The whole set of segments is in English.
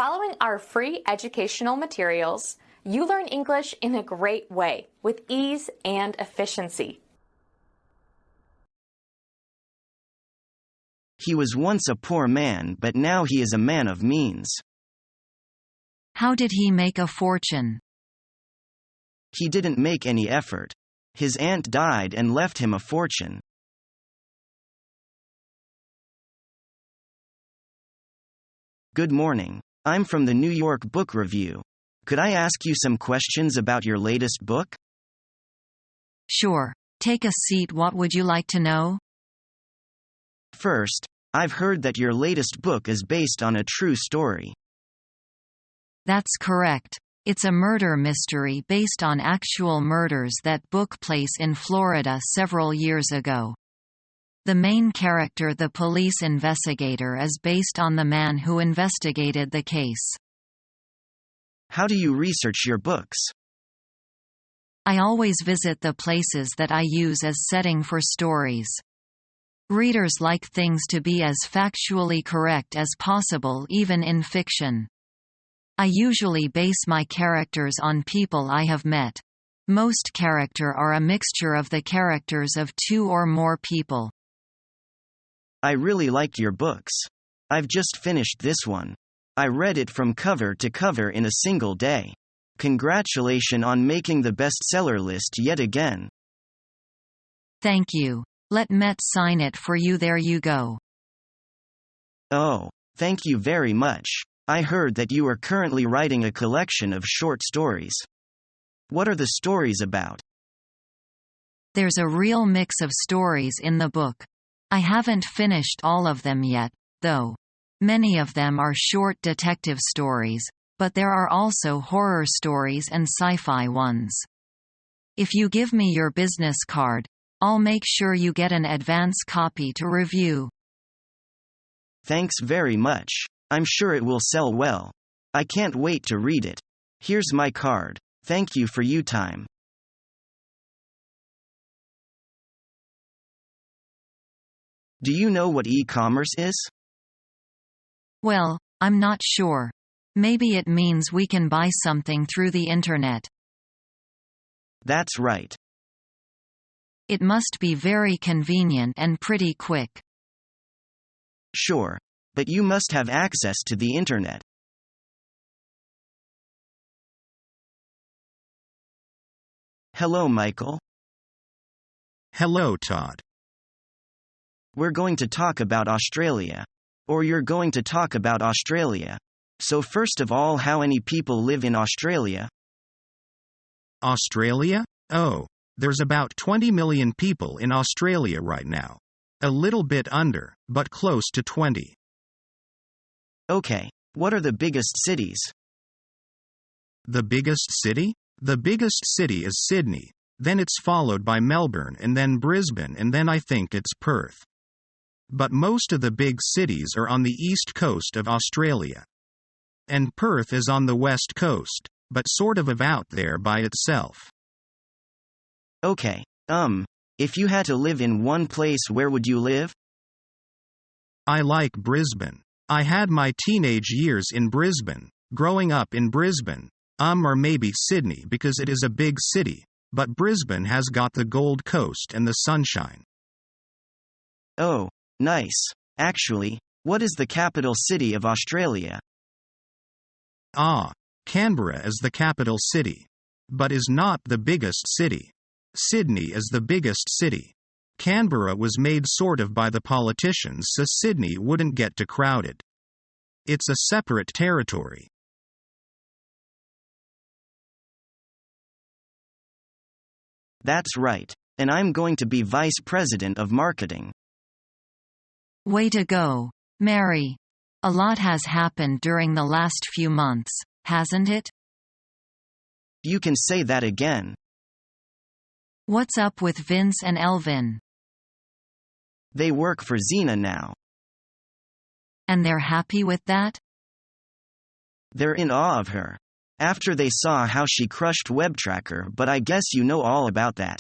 Following our free educational materials, you learn English in a great way with ease and efficiency. He was once a poor man, but now he is a man of means. How did he make a fortune? He didn't make any effort. His aunt died and left him a fortune. Good morning. I'm from the New York Book Review. Could I ask you some questions about your latest book? Sure. Take a seat. What would you like to know? First, I've heard that your latest book is based on a true story. That's correct. It's a murder mystery based on actual murders that took place in Florida several years ago. The main character, the police investigator, is based on the man who investigated the case. How do you research your books? I always visit the places that I use as setting for stories. Readers like things to be as factually correct as possible, even in fiction. I usually base my characters on people I have met. Most characters are a mixture of the characters of two or more people. I really liked your books. I've just finished this one. I read it from cover to cover in a single day. Congratulations on making the bestseller list yet again. Thank you. Let Matt sign it for you. There you go. Oh, thank you very much. I heard that you are currently writing a collection of short stories. What are the stories about? There's a real mix of stories in the book. I haven't finished all of them yet, though. Many of them are short detective stories, but there are also horror stories and sci-fi ones. If you give me your business card, I'll make sure you get an advance copy to review. Thanks very much. I'm sure it will sell well. I can't wait to read it. Here's my card. Thank you for your time. Do you know what e-commerce is? Well, I'm not sure. Maybe it means we can buy something through the internet. That's right. It must be very convenient and pretty quick. Sure. But you must have access to the internet. Hello, Michael. Hello, Todd. We're going to talk about Australia. Or you're going to talk about Australia. So first of all, how many people live in Australia? Australia? Oh, there's about 20 million people in Australia right now. A little bit under, but close to 20. Okay, what are the biggest cities? The biggest city? The biggest city is Sydney, then it's followed by Melbourne and then Brisbane and then I think it's Perth. But most of the big cities are on the east coast of Australia. And Perth is on the west coast, but sort of out there by itself. Okay, if you had to live in one place, where would you live? I like Brisbane. I had my teenage years in Brisbane, growing up in Brisbane, or maybe Sydney because it is a big city, but Brisbane has got the Gold Coast and the sunshine. Oh, nice. Actually, what is the capital city of Australia? Canberra is the capital city. But is not the biggest city. Sydney is the biggest city. Canberra was made sort of by the politicians so Sydney wouldn't get too crowded. It's a separate territory. That's right. And I'm going to be vice president of marketing. Way to go, Mary. A lot has happened during the last few months, hasn't it? You can say that again. What's up with Vince and Elvin? They work for Xena now. And they're happy with that? They're in awe of her. After they saw how she crushed WebTracker, but I guess you know all about that.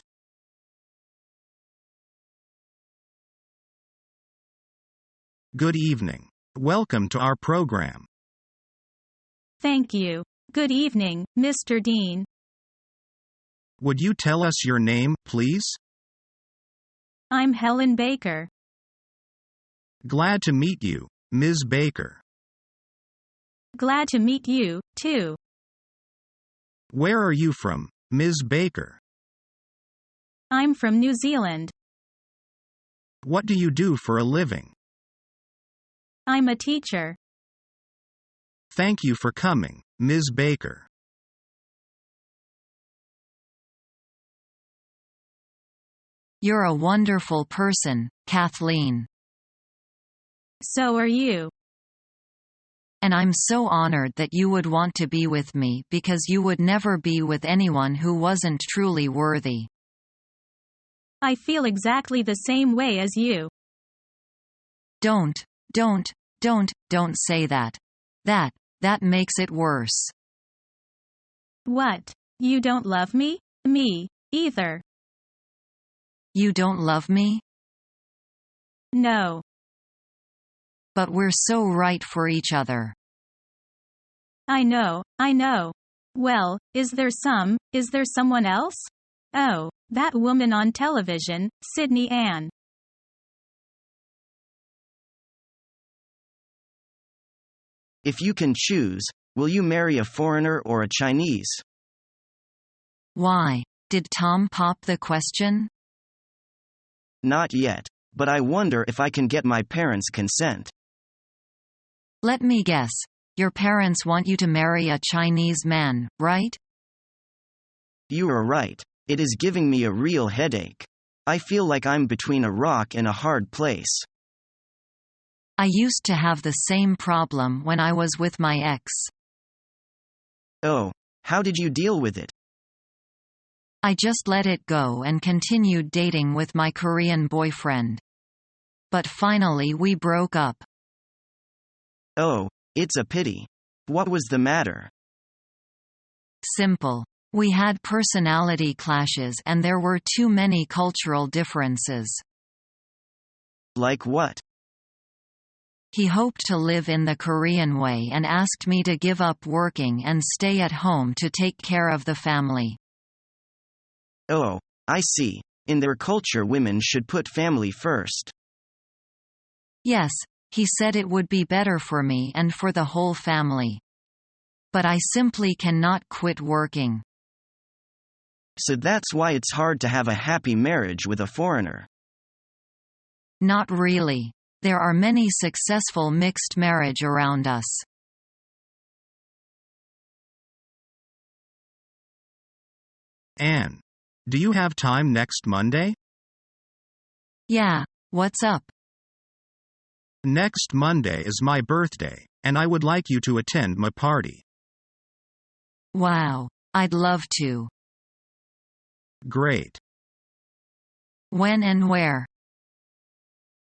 Good evening. Welcome to our program. Thank you. Good evening, Mr. Dean. Would you tell us your name, please? I'm Helen Baker. Glad to meet you, Ms. Baker. Glad to meet you, too. Where are you from, Ms. Baker? I'm from New Zealand. What do you do for a living? I'm a teacher. Thank you for coming, Ms. Baker. You're a wonderful person, Kathleen. So are you. And I'm so honored that you would want to be with me because you would never be with anyone who wasn't truly worthy. I feel exactly the same way as you. Don't say that. That makes it worse. What? You don't love me? Me, either. You don't love me? No. But we're so right for each other. I know. Well, is there someone else? Oh, that woman on television, Sydney Ann. If you can choose, will you marry a foreigner or a Chinese? Why? Did Tom pop the question? Not yet, but I wonder if I can get my parents' consent. Let me guess. Your parents want you to marry a Chinese man, right? You are right. It is giving me a real headache. I feel like I'm between a rock and a hard place. I used to have the same problem when I was with my ex. Oh, how did you deal with it? I just let it go and continued dating with my Korean boyfriend. But finally we broke up. Oh, it's a pity. What was the matter? Simple. We had personality clashes and there were too many cultural differences. Like what? He hoped to live in the Korean way and asked me to give up working and stay at home to take care of the family. Oh, I see. In their culture, women should put family first. Yes, he said it would be better for me and for the whole family. But I simply cannot quit working. So that's why it's hard to have a happy marriage with a foreigner. Not really. There are many successful mixed marriage around us. Anne, do you have time next Monday? Yeah, what's up? Next Monday is my birthday, and I would like you to attend my party. Wow, I'd love to. Great. When and where?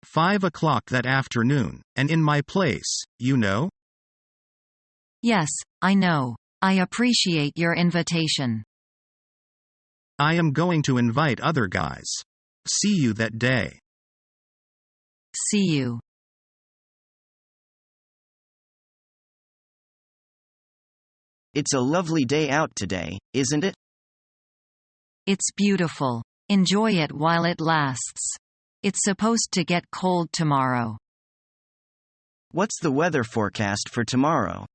5 o'clock that afternoon, and in my place, you know? Yes, I know. I appreciate your invitation. I am going to invite other guys. See you that day. See you. It's a lovely day out today, isn't it? It's beautiful. Enjoy it while it lasts. It's supposed to get cold tomorrow. What's the weather forecast for tomorrow?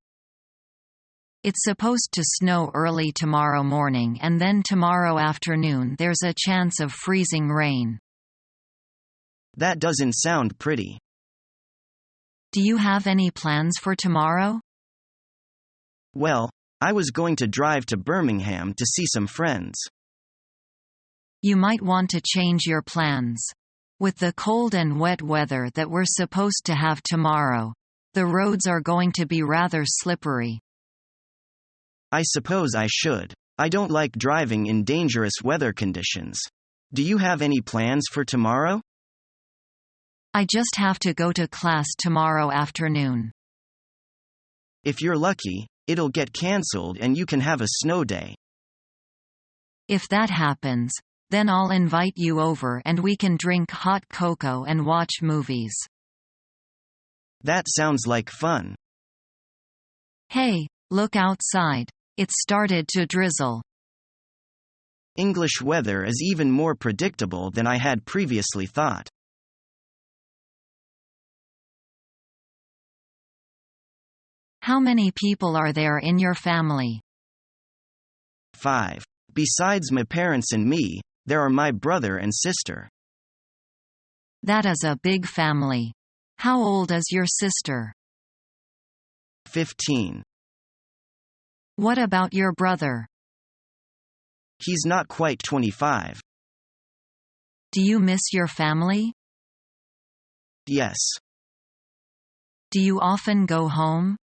It's supposed to snow early tomorrow morning and then tomorrow afternoon there's a chance of freezing rain. That doesn't sound pretty. Do you have any plans for tomorrow? Well, I was going to drive to Birmingham to see some friends. You might want to change your plans. With the cold and wet weather that we're supposed to have tomorrow, the roads are going to be rather slippery. I suppose I should. I don't like driving in dangerous weather conditions. Do you have any plans for tomorrow? I just have to go to class tomorrow afternoon. If you're lucky, it'll get cancelled and you can have a snow day. If that happens, then I'll invite you over and we can drink hot cocoa and watch movies. That sounds like fun. Hey, Look outside. It started to drizzle. English weather is even more predictable than I had previously thought. How many people are there in your family? 5. Besides my parents and me, there are my brother and sister. That is a big family. How old is your sister? 15. What about your brother? He's not quite 25. Do you miss your family? Yes. Do you often go home?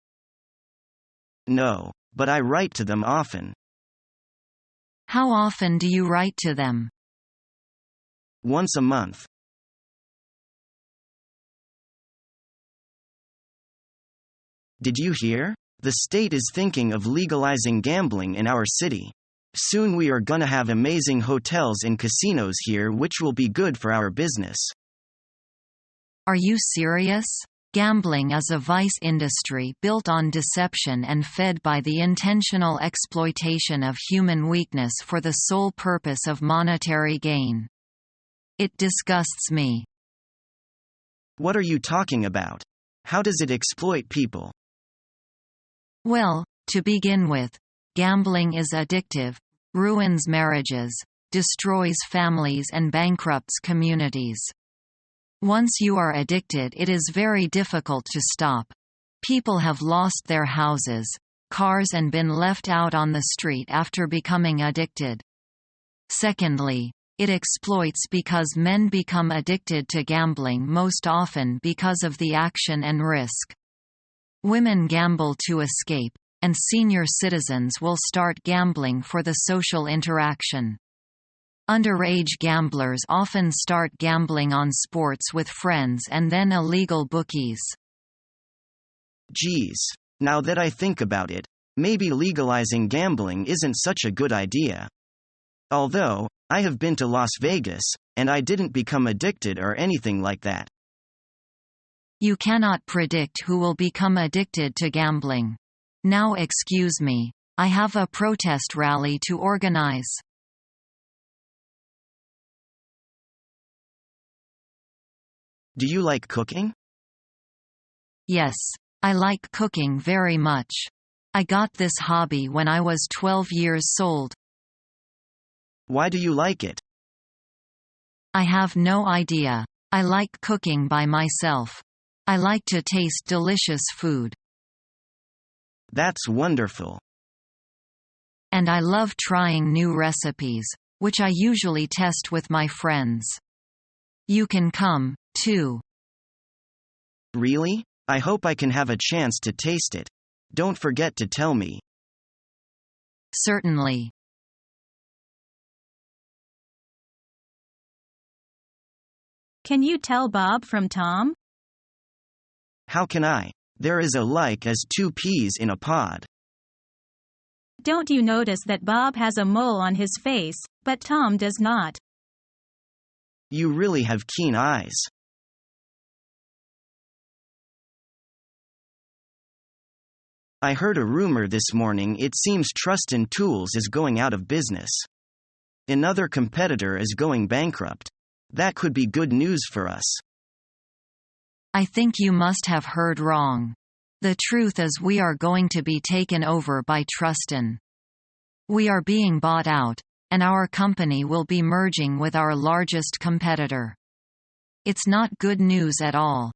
No, but I write to them often. How often do you write to them? Once a month. Did you hear? The state is thinking of legalizing gambling in our city. Soon we are gonna have amazing hotels and casinos here, which will be good for our business. Are you serious? Gambling is a vice industry built on deception and fed by the intentional exploitation of human weakness for the sole purpose of monetary gain. It disgusts me. What are you talking about? How does it exploit people? Well, to begin with, gambling is addictive, ruins marriages, destroys families and bankrupts communities. Once you are addicted, it is very difficult to stop. People have lost their houses, cars and been left out on the street after becoming addicted. Secondly, it exploits because men become addicted to gambling most often because of the action and risk. Women gamble to escape, and senior citizens will start gambling for the social interaction. Underage gamblers often start gambling on sports with friends and then illegal bookies. Geez. Now that I think about it, maybe legalizing gambling isn't such a good idea. Although, I have been to Las Vegas, and I didn't become addicted or anything like that. You cannot predict who will become addicted to gambling. Now excuse me, I have a protest rally to organize. Do you like cooking? Yes, I like cooking very much. I got this hobby when I was 12 years old. Why do you like it? I have no idea. I like cooking by myself. I like to taste delicious food. That's wonderful. And I love trying new recipes, which I usually test with my friends. You can come, too. Really? I hope I can have a chance to taste it. Don't forget to tell me. Certainly. Can you tell Bob from Tom? How can I? There is a like as two peas in a pod. Don't you notice that Bob has a mole on his face, but Tom does not? You really have keen eyes. I heard a rumor this morning. It seems Trustin Tools is going out of business. Another competitor is going bankrupt. That could be good news for us. I think you must have heard wrong. The truth is we are going to be taken over by Trustin. We are being bought out, and our company will be merging with our largest competitor. It's not good news at all.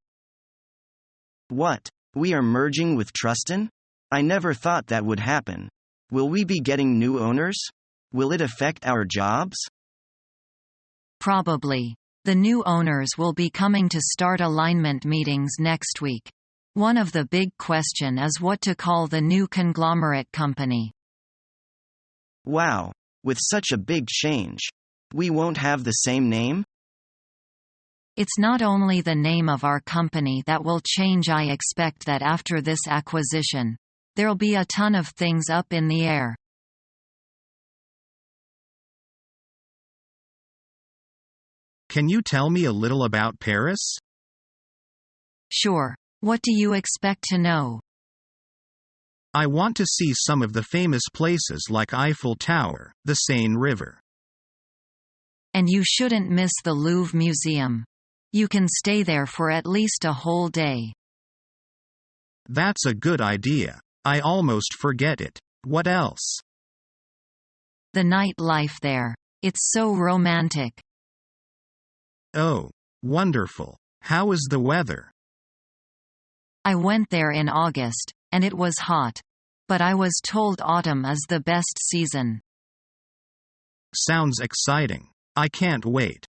What? We are merging with Trustin? I never thought that would happen. Will we be getting new owners? Will it affect our jobs? Probably. The new owners will be coming to start alignment meetings next week. One of the big question is what to call the new conglomerate company. Wow. With such a big change. We won't have the same name? It's not only the name of our company that will change. I expect that after this acquisition, there'll be a ton of things up in the air. Can you tell me a little about Paris? Sure. What do you expect to know? I want to see some of the famous places like Eiffel Tower, the Seine River. And you shouldn't miss the Louvre Museum. You can stay there for at least a whole day. That's a good idea. I almost forget it. What else? The nightlife there. It's so romantic. Oh, wonderful. How is the weather? I went there in August, and it was hot. But I was told autumn is the best season. Sounds exciting. I can't wait.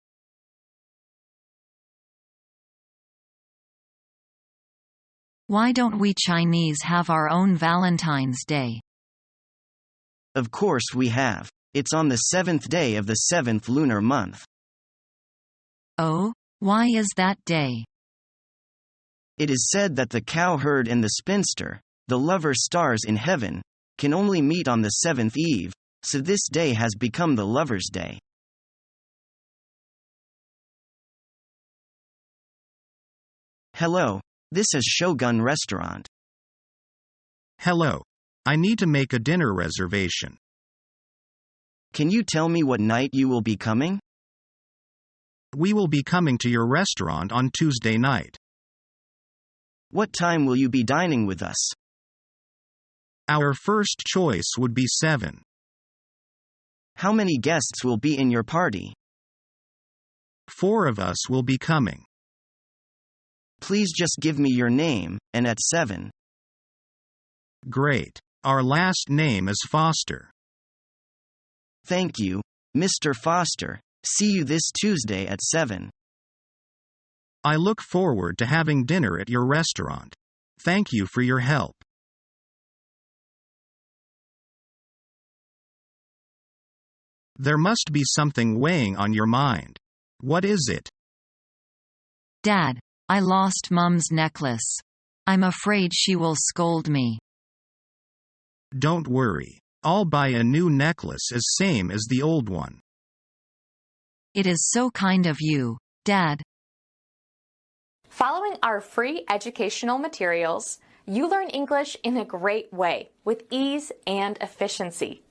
Why don't we Chinese have our own Valentine's Day? Of course we have. It's on the 7th day of the 7th lunar month. Oh? Why is that day? It is said that the cowherd and the spinster, the lover stars in heaven, can only meet on the 7th eve, so this day has become the Lover's Day. Hello, this is Shogun Restaurant. Hello. I need to make a dinner reservation. Can you tell me what night you will be coming? We will be coming to your restaurant on Tuesday night. What time will you be dining with us? Our first choice would be 7. How many guests will be in your party? 4 of us will be coming. Please just give me your name, and at 7. Great. Our last name is Foster. Thank you, Mr. Foster. See you this Tuesday at 7. I look forward to having dinner at your restaurant. Thank you for your help. There must be something weighing on your mind. What is it? Dad, I lost Mum's necklace. I'm afraid she will scold me. Don't worry. I'll buy a new necklace as same as the old one. It is so kind of you, Dad. Following our free educational materials, you learn English in a great way with ease and efficiency.